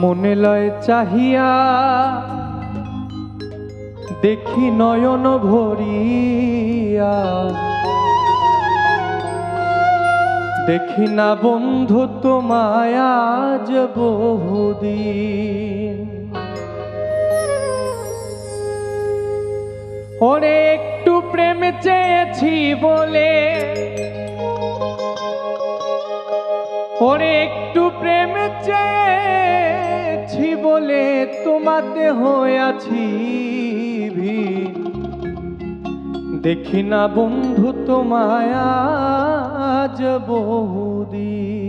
মনে লয় চাহিয়া দেখি নয়ন ভরিয়া, দেখি না বন্ধু তোমায় আজ বহুদিন। ওরে একটু প্রেম চেয়েছি বলে, ওরে একটু প্রেম চেয়েছি বলে তোমাতে হয়েছি ভিড়। দেখি না বন্ধু তোমায় আজ বহুদিন।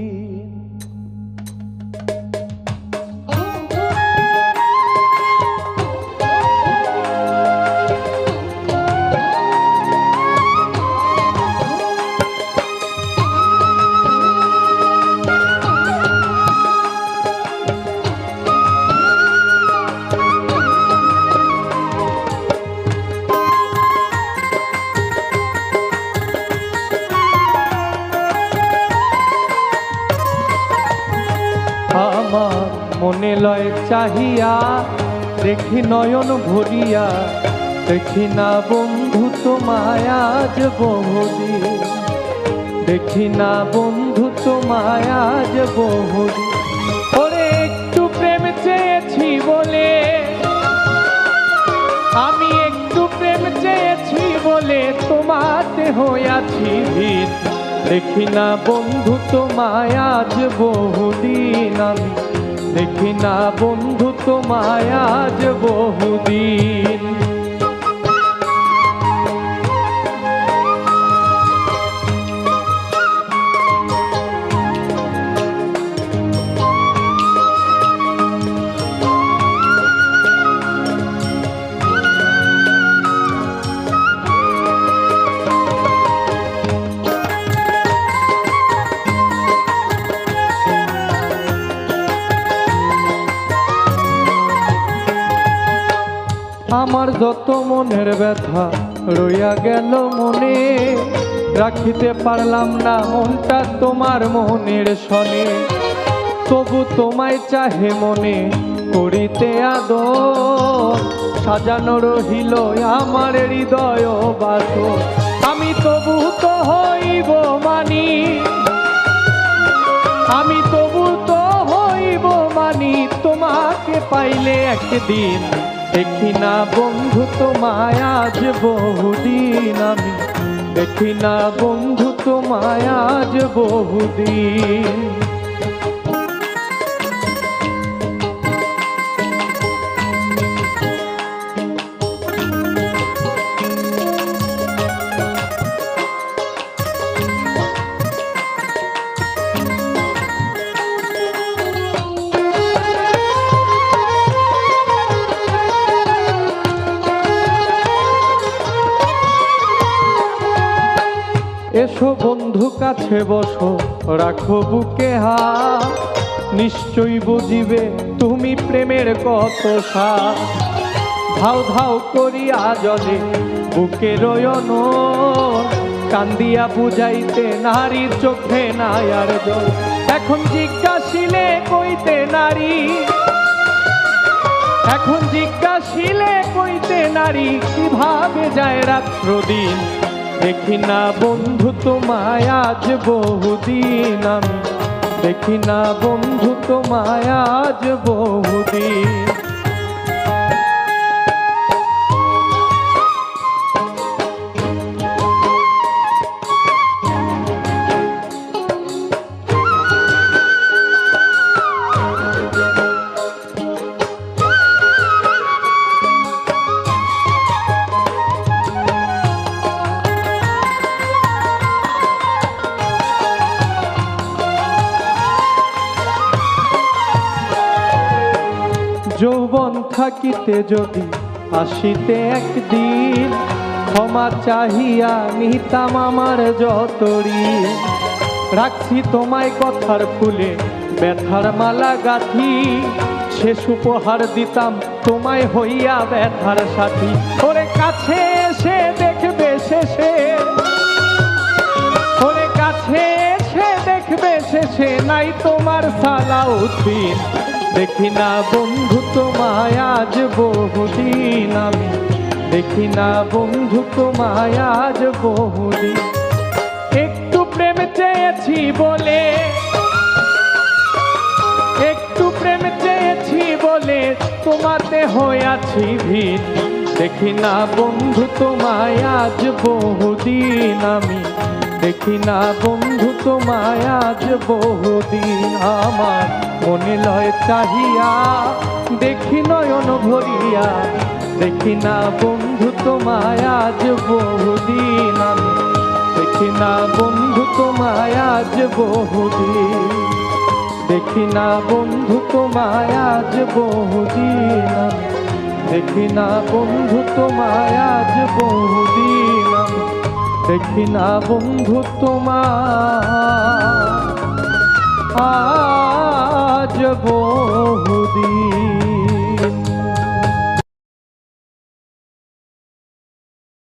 আমার মনে লয় চাহিয়া দেখি নয়ন ভরিয়া, দেখি না বন্ধু তোমায় আজ বহুদিন। দেখি না বন্ধু তোমায় আজ বহুদিন। ওরে একটু প্রেম চেয়েছি বলে, আমি একটু প্রেম চেয়েছি বলে তোমাতে হয়েছি ভিড়। দেখি না বন্ধু তোমায় আজ বহুদিন। আমি দেখি না বন্ধু তোমায় আজ বহুদিন। আমার যত মনের ব্যথা রইয়া গেল মনে, রাখিতে পারলাম না মনটা তোমার মনের সনে। তবু তোমায় চাহে মনে করিতে আদর, সাজানো রহিল আমার হৃদয় বাসর। আমি তবু তো হইব মানি, আমি তবু তো হইব মানি তোমাকে পাইলে একদিন। দেখি না বন্ধু তোমায় আজ বহুদিন। আমি দেখি না বন্ধু তোমায় আজ বহুদিন। এসো বন্ধু কাছে বসো, রাখো বুকে হাত, নিশ্চয়ই বুঝিবে তুমি প্রেমের কত স্বাদ। ধাও ধাও করিয়া জলে বুকে রয়ন, কান্দিয়া বুঝাইতে নারীর চোখে নাই আর জল। এখন জিজ্ঞাসিলে কইতে নারী, এখন জিজ্ঞাসিলে কইতে নারী কিভাবে যায় রাত্র দিন। দেখি না বন্ধু তোমায় আজ বহুদিন। আমি দেখি না বন্ধু তোমায় আজ বহুদিন। যৌবন থাকিতে যদি আসিতে একদিন, ক্ষমা চাহিয়া নিতাম আমার যত ঋণ। রাখছি তোমায় কথার ফুলে ব্যথার মালা গাঁথি, শেষ উপহার দিতাম তোমায় হইয়া ব্যথার সাথী। ওরে কাছে এসে দেখবে শেষে, ওরে কাছে এসে দেখবে শেষে নাই তোমার সালাউদ্দিন। দেখি না বন্ধু তোমায় আজ বহুদিন আমি, দেখি না বন্ধু তোমায় আজ বহুদিন। একটু প্রেম চেয়েছি বলে, একটু প্রেম চেয়েছি বলে তোমাতে হইয়াছি ভিন। দেখি না বন্ধু তোমায় আজ বহুদিন আমি, দেখি না বন্ধু তোমায় আজ বহুদিন। আমার মনে লয় চাহিয়া দেখি নয়ন ভরিয়া, দেখি না বন্ধু তোমায় আজ বহুদিন আমি, দেখি না বন্ধু তোমায় আজ বহুদিন। দেখি না বন্ধু তোমায় আজ বহুদিন আমি, দেখি না বন্ধু তোমায় আজ বহুদিন আমি, দেখি না বন্ধু তোমায় আজ বহুদিন।